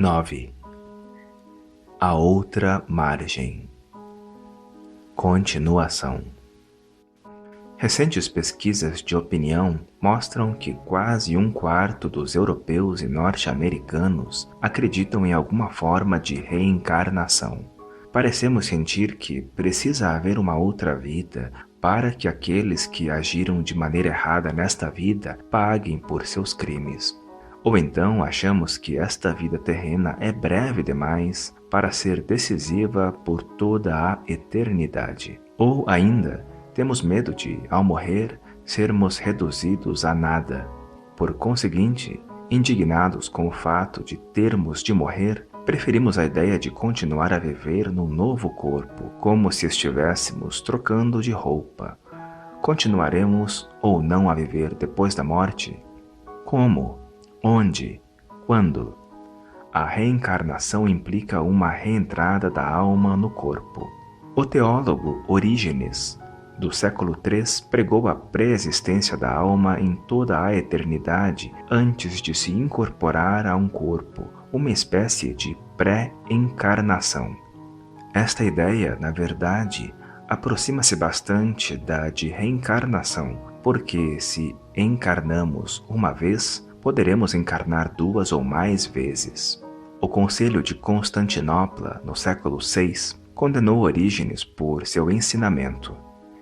9. A outra margem. Continuação. Recentes pesquisas de opinião mostram que quase um quarto dos europeus e norte-americanos acreditam em alguma forma de reencarnação. Parecemos sentir que precisa haver uma outra vida para que aqueles que agiram de maneira errada nesta vida paguem por seus crimes. Ou então achamos que esta vida terrena é breve demais para ser decisiva por toda a eternidade. Ou ainda, temos medo de, ao morrer, sermos reduzidos a nada. Por conseguinte, indignados com o fato de termos de morrer, preferimos a ideia de continuar a viver num novo corpo, como se estivéssemos trocando de roupa. Continuaremos ou não a viver depois da morte? Como? Onde? Quando? A reencarnação implica uma reentrada da alma no corpo. O teólogo Orígenes, do século III, pregou a pré-existência da alma em toda a eternidade antes de se incorporar a um corpo, uma espécie de pré-encarnação. Esta ideia, na verdade, aproxima-se bastante da de reencarnação, porque se encarnamos uma vez, poderemos encarnar duas ou mais vezes. O Concílio de Constantinopla, no século VI, condenou Orígenes por seu ensinamento.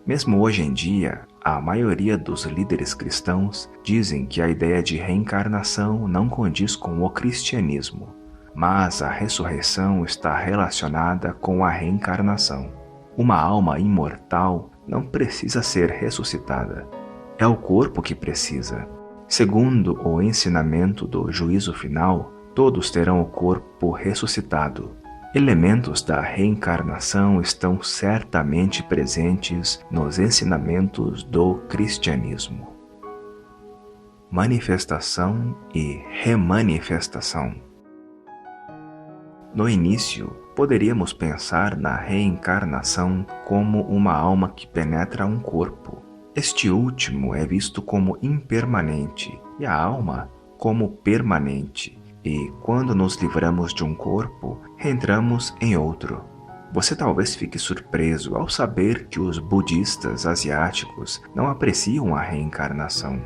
Mesmo hoje em dia, a maioria dos líderes cristãos dizem que a ideia de reencarnação não condiz com o cristianismo, mas a ressurreição está relacionada com a reencarnação. Uma alma imortal não precisa ser ressuscitada. É o corpo que precisa. Segundo o ensinamento do juízo final, todos terão o corpo ressuscitado. Elementos da reencarnação estão certamente presentes nos ensinamentos do cristianismo. Manifestação e remanifestação. No início, poderíamos pensar na reencarnação como uma alma que penetra um corpo. Este último é visto como impermanente e a alma como permanente. E quando nos livramos de um corpo, reentramos em outro. Você talvez fique surpreso ao saber que os budistas asiáticos não apreciam a reencarnação.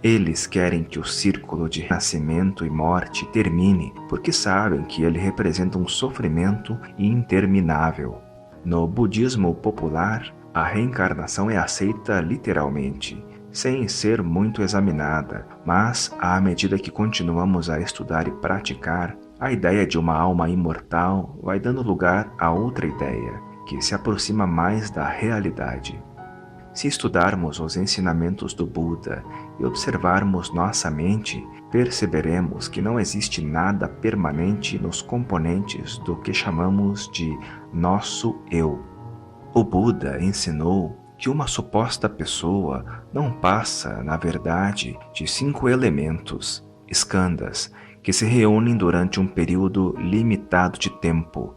Eles querem que o círculo de nascimento e morte termine porque sabem que ele representa um sofrimento interminável. No budismo popular, a reencarnação é aceita literalmente, sem ser muito examinada, mas, à medida que continuamos a estudar e praticar, a ideia de uma alma imortal vai dando lugar a outra ideia, que se aproxima mais da realidade. Se estudarmos os ensinamentos do Buda e observarmos nossa mente, perceberemos que não existe nada permanente nos componentes do que chamamos de nosso eu. O Buda ensinou que uma suposta pessoa não passa, na verdade, de 5 elementos, skandhas, que se reúnem durante um período limitado de tempo: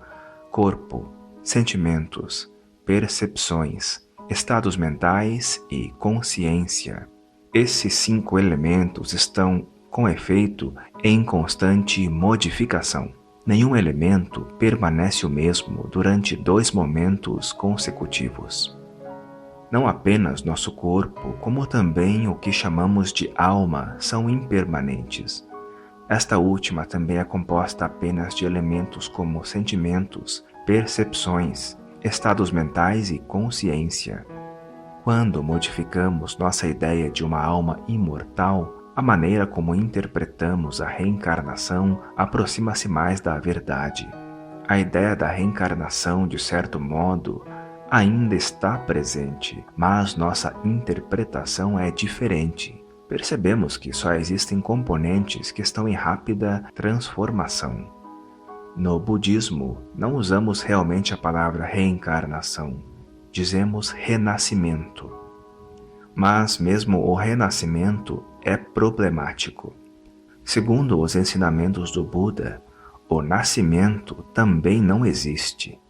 corpo, sentimentos, percepções, estados mentais e consciência. Esses 5 elementos estão, com efeito, em constante modificação. Nenhum elemento permanece o mesmo durante 2 momentos consecutivos. Não apenas nosso corpo, como também o que chamamos de alma, são impermanentes. Esta última também é composta apenas de elementos como sentimentos, percepções, estados mentais e consciência. Quando modificamos nossa ideia de uma alma imortal, a maneira como interpretamos a reencarnação aproxima-se mais da verdade. A ideia da reencarnação, de certo modo, ainda está presente, mas nossa interpretação é diferente. Percebemos que só existem componentes que estão em rápida transformação. No budismo, não usamos realmente a palavra reencarnação, dizemos renascimento. Mas mesmo o renascimento é problemático. Segundo os ensinamentos do Buda, o nascimento também não existe.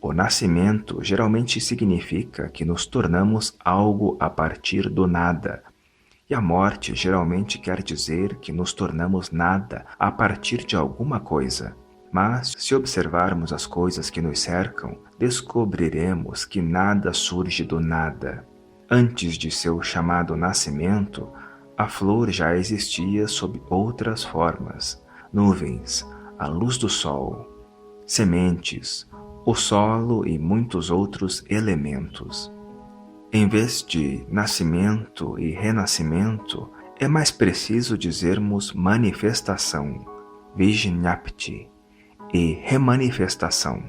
O nascimento geralmente significa que nos tornamos algo a partir do nada, E a morte geralmente quer dizer que nos tornamos nada a partir de alguma coisa. Mas, se observarmos as coisas que nos cercam, descobriremos que nada surge do nada. Antes de seu chamado nascimento, a flor já existia sob outras formas: nuvens, a luz do sol, sementes, o solo e muitos outros elementos. Em vez de nascimento e renascimento, é mais preciso dizermos manifestação, vijñapti, e remanifestação.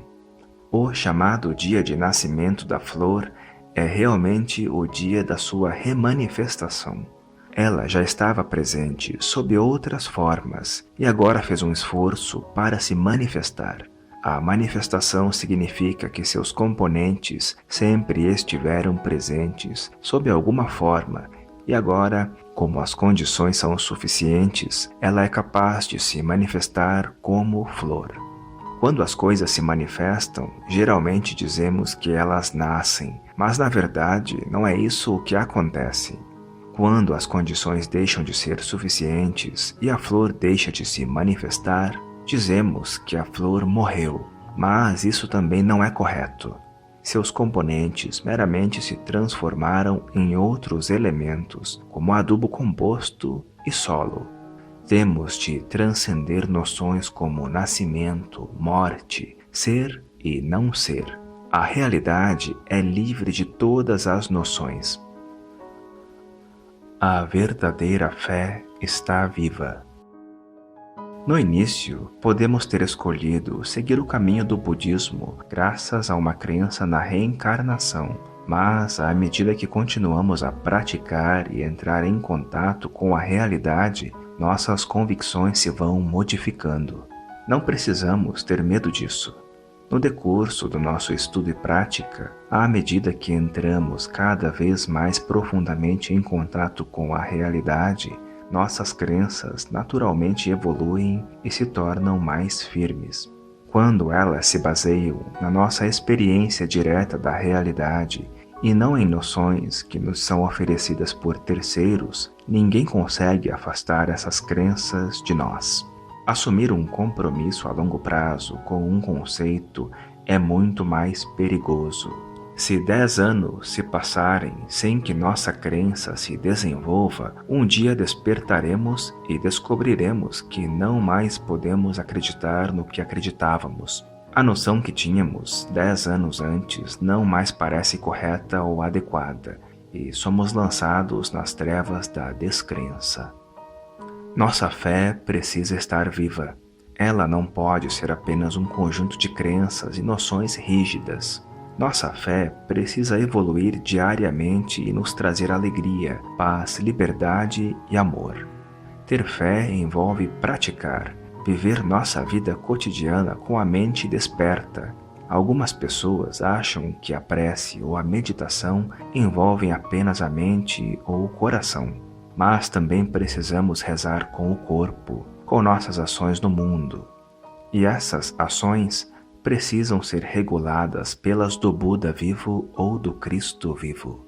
O chamado dia de nascimento da flor é realmente o dia da sua remanifestação. Ela já estava presente sob outras formas e agora fez um esforço para se manifestar. A manifestação significa que seus componentes sempre estiveram presentes sob alguma forma e agora, como as condições são suficientes, ela é capaz de se manifestar como flor. Quando as coisas se manifestam, geralmente dizemos que elas nascem, mas na verdade não é isso o que acontece. Quando as condições deixam de ser suficientes e a flor deixa de se manifestar, dizemos que a flor morreu, mas isso também não é correto. Seus componentes meramente se transformaram em outros elementos, como adubo composto e solo. Temos de transcender noções como nascimento, morte, ser e não ser. A realidade é livre de todas as noções. A verdadeira fé está viva. No início, podemos ter escolhido seguir o caminho do budismo graças a uma crença na reencarnação, mas à medida que continuamos a praticar e entrar em contato com a realidade, nossas convicções se vão modificando. Não precisamos ter medo disso. No decurso do nosso estudo e prática, à medida que entramos cada vez mais profundamente em contato com a realidade, nossas crenças naturalmente evoluem e se tornam mais firmes. Quando elas se baseiam na nossa experiência direta da realidade e não em noções que nos são oferecidas por terceiros, ninguém consegue afastar essas crenças de nós. Assumir um compromisso a longo prazo com um conceito é muito mais perigoso. Se 10 anos se passarem sem que nossa crença se desenvolva, um dia despertaremos e descobriremos que não mais podemos acreditar no que acreditávamos. A noção que tínhamos 10 anos antes não mais parece correta ou adequada, e somos lançados nas trevas da descrença. Nossa fé precisa estar viva. Ela não pode ser apenas um conjunto de crenças e noções rígidas. Nossa fé precisa evoluir diariamente e nos trazer alegria, paz, liberdade e amor. Ter fé envolve praticar, viver nossa vida cotidiana com a mente desperta. Algumas pessoas acham que a prece ou a meditação envolvem apenas a mente ou o coração. Mas também precisamos rezar com o corpo, com nossas ações no mundo. E essas ações precisam ser reguladas pelas do Buda vivo ou do Cristo vivo.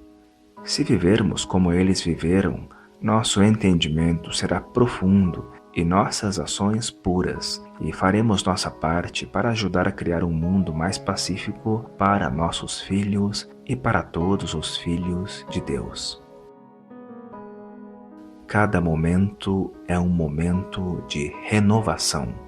Se vivermos como eles viveram, nosso entendimento será profundo e nossas ações puras, e faremos nossa parte para ajudar a criar um mundo mais pacífico para nossos filhos e para todos os filhos de Deus. Cada momento é um momento de renovação.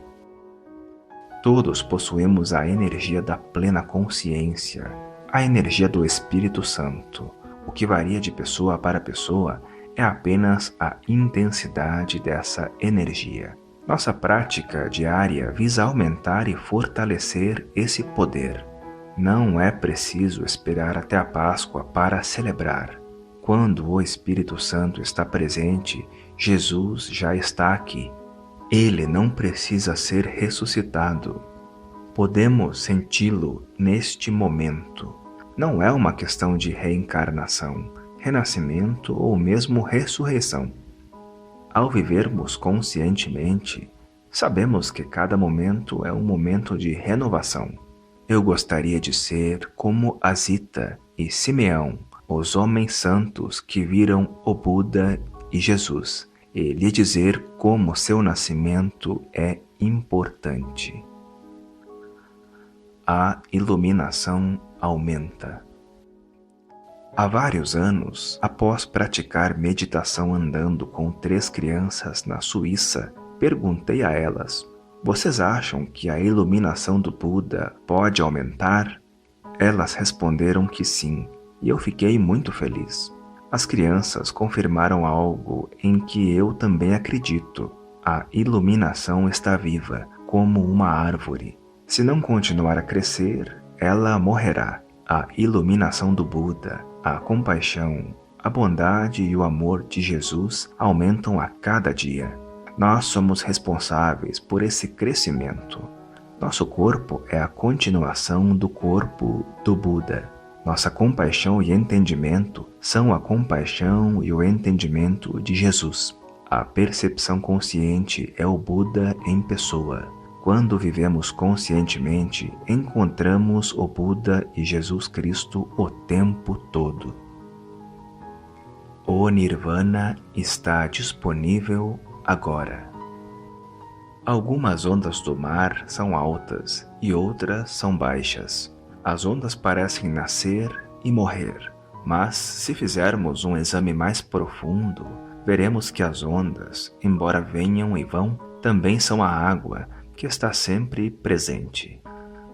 Todos possuímos a energia da plena consciência, a energia do Espírito Santo. O que varia de pessoa para pessoa é apenas a intensidade dessa energia. Nossa prática diária visa aumentar e fortalecer esse poder. Não é preciso esperar até a Páscoa para celebrar. Quando o Espírito Santo está presente, Jesus já está aqui. Ele não precisa ser ressuscitado. Podemos senti-lo neste momento. Não é uma questão de reencarnação, renascimento ou mesmo ressurreição. Ao vivermos conscientemente, sabemos que cada momento é um momento de renovação. Eu gostaria de ser como Asita e Simeão, os homens santos que viram o Buda e Jesus e lhe dizer como seu nascimento é importante. A iluminação aumenta. Há vários anos, após praticar meditação andando com 3 crianças na Suíça, perguntei a elas: vocês acham que a iluminação do Buda pode aumentar? Elas responderam que sim, e eu fiquei muito feliz. As crianças confirmaram algo em que eu também acredito. A iluminação está viva, como uma árvore. Se não continuar a crescer, ela morrerá. A iluminação do Buda, a compaixão, a bondade e o amor de Jesus aumentam a cada dia. Nós somos responsáveis por esse crescimento. Nosso corpo é a continuação do corpo do Buda. Nossa compaixão e entendimento são a compaixão e o entendimento de Jesus. A percepção consciente é o Buda em pessoa. Quando vivemos conscientemente, encontramos o Buda e Jesus Cristo o tempo todo. O Nirvana está disponível agora. Algumas ondas do mar são altas e outras são baixas. As ondas parecem nascer e morrer, mas se fizermos um exame mais profundo, veremos que as ondas, embora venham e vão, também são a água, que está sempre presente.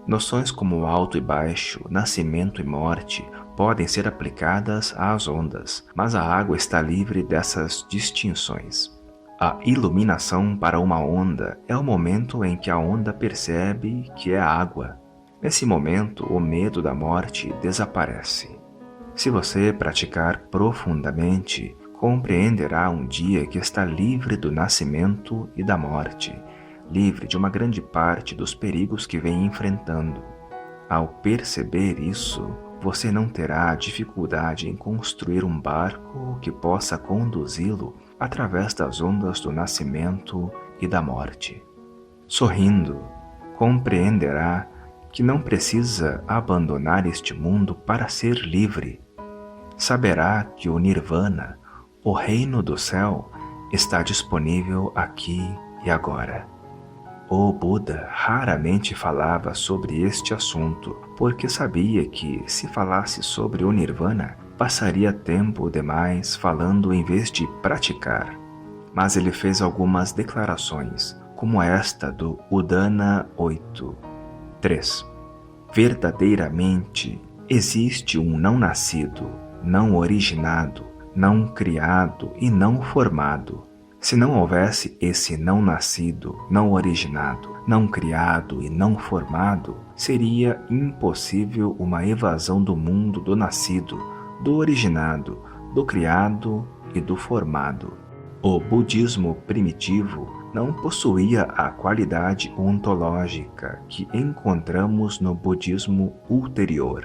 Noções como alto e baixo, nascimento e morte podem ser aplicadas às ondas, mas a água está livre dessas distinções. A iluminação para uma onda é o momento em que a onda percebe que é água. Nesse momento, o medo da morte desaparece. Se você praticar profundamente, compreenderá um dia que está livre do nascimento e da morte, livre de uma grande parte dos perigos que vem enfrentando. Ao perceber isso, você não terá dificuldade em construir um barco que possa conduzi-lo através das ondas do nascimento e da morte. Sorrindo, compreenderá que não precisa abandonar este mundo para ser livre. Saberá que o Nirvana, o reino do céu, está disponível aqui e agora. O Buda raramente falava sobre este assunto, porque sabia que, se falasse sobre o Nirvana, passaria tempo demais falando em vez de praticar. Mas ele fez algumas declarações, como esta do Udana 8.3. Verdadeiramente, existe um não nascido, não originado, não criado e não formado. Se não houvesse esse não nascido, não originado, não criado e não formado, seria impossível uma evasão do mundo do nascido, do originado, do criado e do formado. O budismo primitivo não possuía a qualidade ontológica que encontramos no budismo ulterior.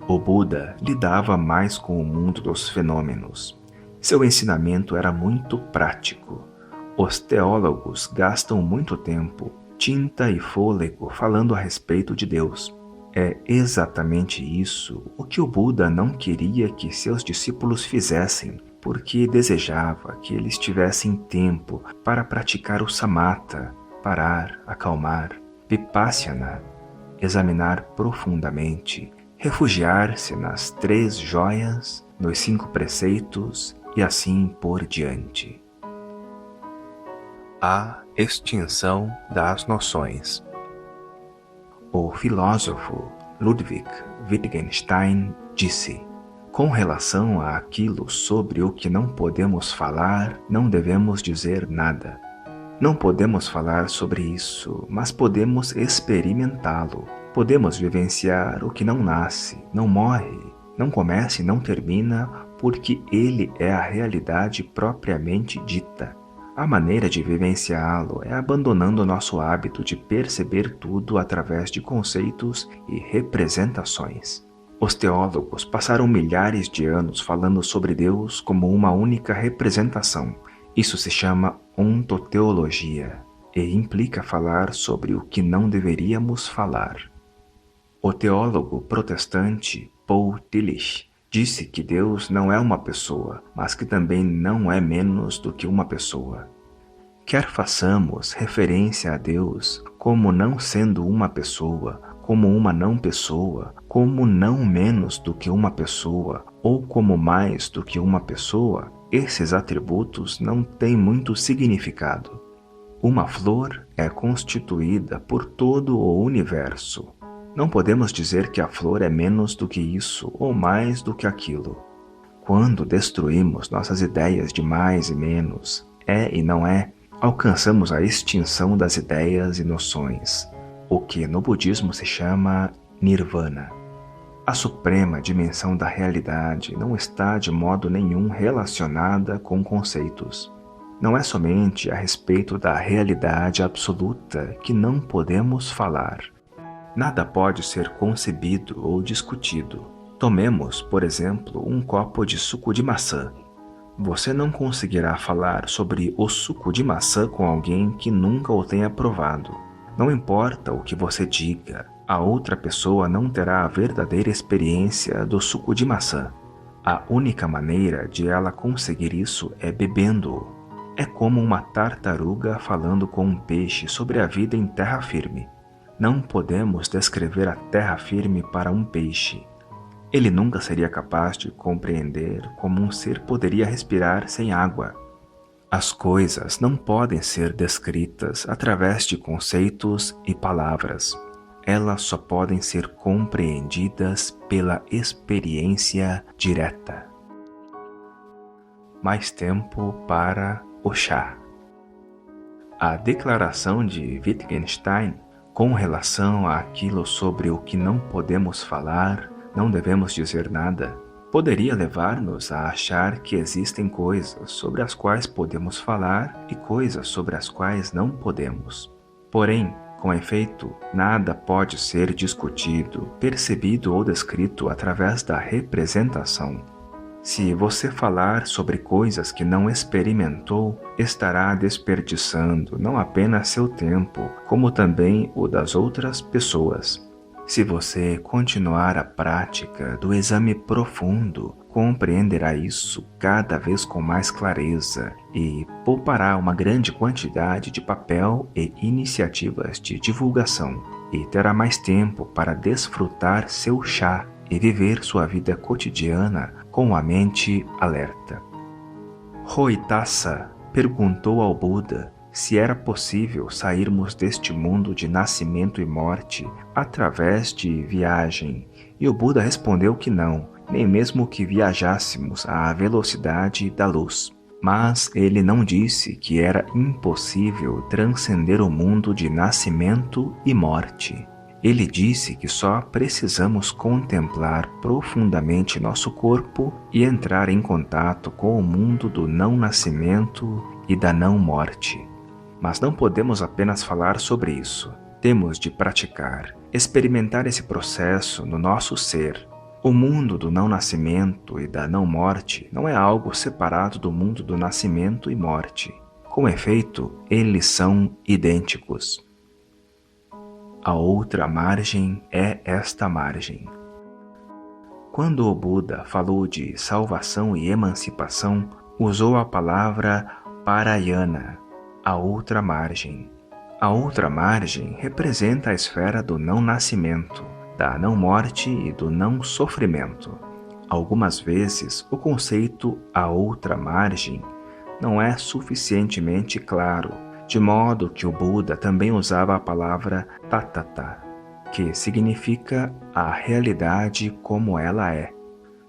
O Buda lidava mais com o mundo dos fenômenos. Seu ensinamento era muito prático. Os teólogos gastam muito tempo, tinta e fôlego falando a respeito de Deus. É exatamente isso o que o Buda não queria que seus discípulos fizessem, porque desejava que eles tivessem tempo para praticar o samatha, parar, acalmar, vipassana, examinar profundamente, refugiar-se nas 3 joias, nos 5 preceitos e assim por diante. A extinção das noções. O filósofo Ludwig Wittgenstein disse: com relação àquilo sobre o que não podemos falar, não devemos dizer nada. Não podemos falar sobre isso, mas podemos experimentá-lo. Podemos vivenciar o que não nasce, não morre, não começa e não termina, porque ele é a realidade propriamente dita. A maneira de vivenciá-lo é abandonando o nosso hábito de perceber tudo através de conceitos e representações. Os teólogos passaram milhares de anos falando sobre Deus como uma única representação. Isso se chama ontoteologia e implica falar sobre o que não deveríamos falar. O teólogo protestante Paul Tillich Disse que Deus não é uma pessoa, mas que também não é menos do que uma pessoa. Quer façamos referência a Deus como não sendo uma pessoa, como uma não pessoa, como não menos do que uma pessoa ou como mais do que uma pessoa, esses atributos não têm muito significado. Uma flor é constituída por todo o universo. Não podemos dizer que a flor é menos do que isso ou mais do que aquilo. Quando destruímos nossas ideias de mais e menos, é e não é, alcançamos a extinção das ideias e noções, o que no budismo se chama Nirvana. A suprema dimensão da realidade não está de modo nenhum relacionada com conceitos. Não é somente a respeito da realidade absoluta que não podemos falar. Nada pode ser concebido ou discutido. Tomemos, por exemplo, um copo de suco de maçã. Você não conseguirá falar sobre o suco de maçã com alguém que nunca o tenha provado. Não importa o que você diga, a outra pessoa não terá a verdadeira experiência do suco de maçã. A única maneira de ela conseguir isso é bebendo-o. É como uma tartaruga falando com um peixe sobre a vida em terra firme. Não podemos descrever a terra firme para um peixe. Ele nunca seria capaz de compreender como um ser poderia respirar sem água. As coisas não podem ser descritas através de conceitos e palavras. Elas só podem ser compreendidas pela experiência direta. Mais tempo para o chá. A declaração de Wittgenstein com relação àquilo sobre o que não podemos falar, não devemos dizer nada, poderia levar-nos a achar que existem coisas sobre as quais podemos falar e coisas sobre as quais não podemos. Porém, com efeito, nada pode ser discutido, percebido ou descrito através da representação. Se você falar sobre coisas que não experimentou, estará desperdiçando não apenas seu tempo, como também o das outras pessoas. Se você continuar a prática do exame profundo, compreenderá isso cada vez com mais clareza e poupará uma grande quantidade de papel e iniciativas de divulgação, e terá mais tempo para desfrutar seu chá e viver sua vida cotidiana com a mente alerta. Roitassa perguntou ao Buda se era possível sairmos deste mundo de nascimento e morte através de viagem, e o Buda respondeu que não, nem mesmo que viajássemos à velocidade da luz. Mas ele não disse que era impossível transcender o mundo de nascimento e morte. Ele disse que só precisamos contemplar profundamente nosso corpo e entrar em contato com o mundo do não nascimento e da não morte. Mas não podemos apenas falar sobre isso. Temos de praticar, experimentar esse processo no nosso ser. O mundo do não nascimento e da não morte não é algo separado do mundo do nascimento e morte. Com efeito, eles são idênticos. A outra margem é esta margem. Quando o Buda falou de salvação e emancipação, usou a palavra parayana, a outra margem. A outra margem representa a esfera do não nascimento, da não morte e do não sofrimento. Algumas vezes, o conceito a outra margem não é suficientemente claro, de modo que o Buda também usava a palavra tathata, que significa a realidade como ela é.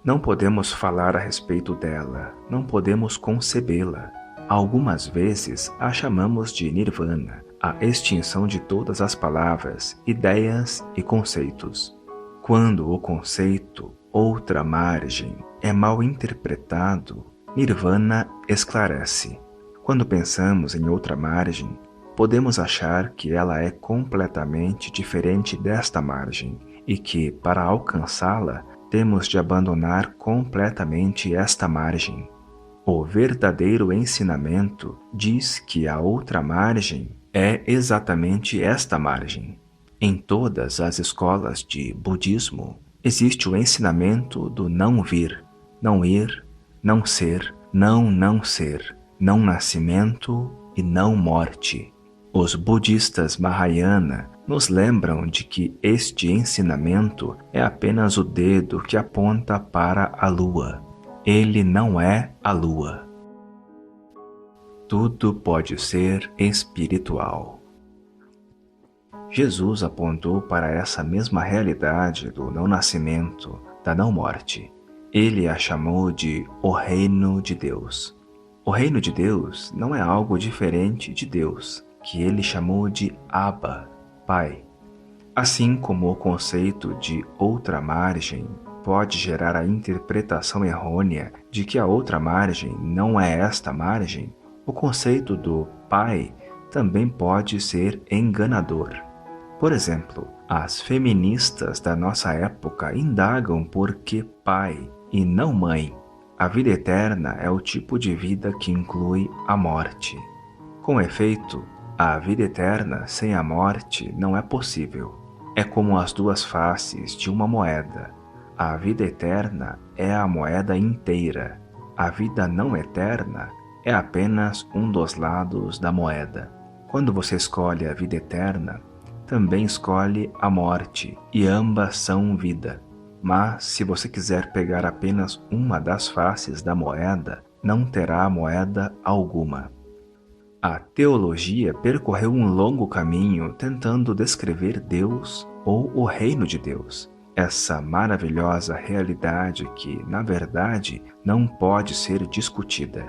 Não podemos falar a respeito dela, não podemos concebê-la. Algumas vezes a chamamos de nirvana, a extinção de todas as palavras, ideias e conceitos. Quando o conceito outra margem é mal interpretado, nirvana esclarece. Quando pensamos em outra margem, podemos achar que ela é completamente diferente desta margem e que, para alcançá-la, temos de abandonar completamente esta margem. O verdadeiro ensinamento diz que a outra margem é exatamente esta margem. Em todas as escolas de budismo, Existe o ensinamento do não vir, não ir, não ser, não ser, não nascimento e não morte. Os budistas Mahayana nos lembram de que este ensinamento é apenas o dedo que aponta para a lua. Ele não é a lua. Tudo pode ser espiritual. Jesus apontou para essa mesma realidade do não nascimento, da não morte. Ele a chamou de o reino de Deus. O reino de Deus não é algo diferente de Deus, que ele chamou de Abba, Pai. Assim como o conceito de outra margem pode gerar a interpretação errônea de que a outra margem não é esta margem, o conceito do Pai também pode ser enganador. Por exemplo, as feministas da nossa época indagam por que pai e não mãe. A vida eterna é o tipo de vida que inclui a morte. Com efeito, a vida eterna sem a morte não é possível. É como as duas faces de uma moeda. A vida eterna é a moeda inteira. A vida não eterna é apenas um dos lados da moeda. Quando você escolhe a vida eterna, também escolhe a morte, e ambas são vida. Mas, se você quiser pegar apenas uma das faces da moeda, não terá moeda alguma. A teologia percorreu um longo caminho tentando descrever Deus ou o reino de Deus, essa maravilhosa realidade que, na verdade, não pode ser discutida.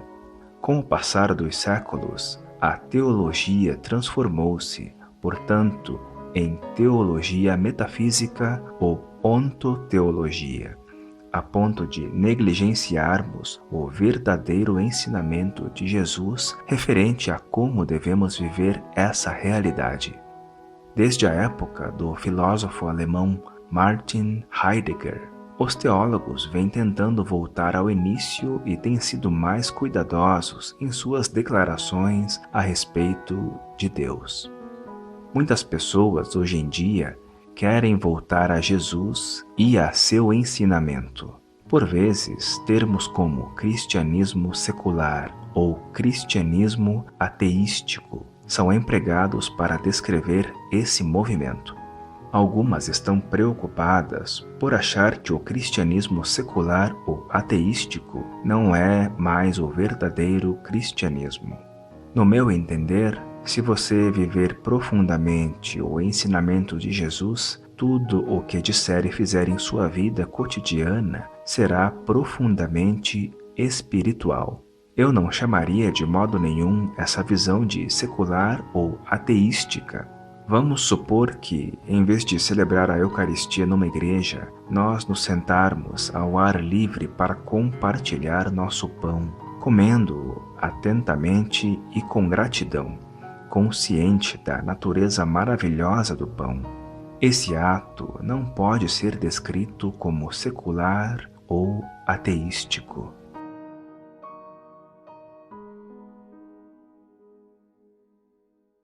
Com o passar dos séculos, a teologia transformou-se, portanto, em teologia metafísica ou ontoteologia, a ponto de negligenciarmos o verdadeiro ensinamento de Jesus referente a como devemos viver essa realidade. Desde a época do filósofo alemão Martin Heidegger, os teólogos vêm tentando voltar ao início e têm sido mais cuidadosos em suas declarações a respeito de Deus. Muitas pessoas hoje em dia querem voltar a Jesus e a seu ensinamento. Por vezes, termos como cristianismo secular ou cristianismo ateístico são empregados para descrever esse movimento. Algumas estão preocupadas por achar que o cristianismo secular ou ateístico não é mais o verdadeiro cristianismo. No meu entender, se você viver profundamente o ensinamento de Jesus, tudo o que disser e fizer em sua vida cotidiana será profundamente espiritual. Eu não chamaria de modo nenhum essa visão de secular ou ateística. Vamos supor que, em vez de celebrar a Eucaristia numa igreja, nós nos sentarmos ao ar livre para compartilhar nosso pão, comendo-o atentamente e com gratidão, consciente da natureza maravilhosa do pão. Esse ato não pode ser descrito como secular ou ateístico.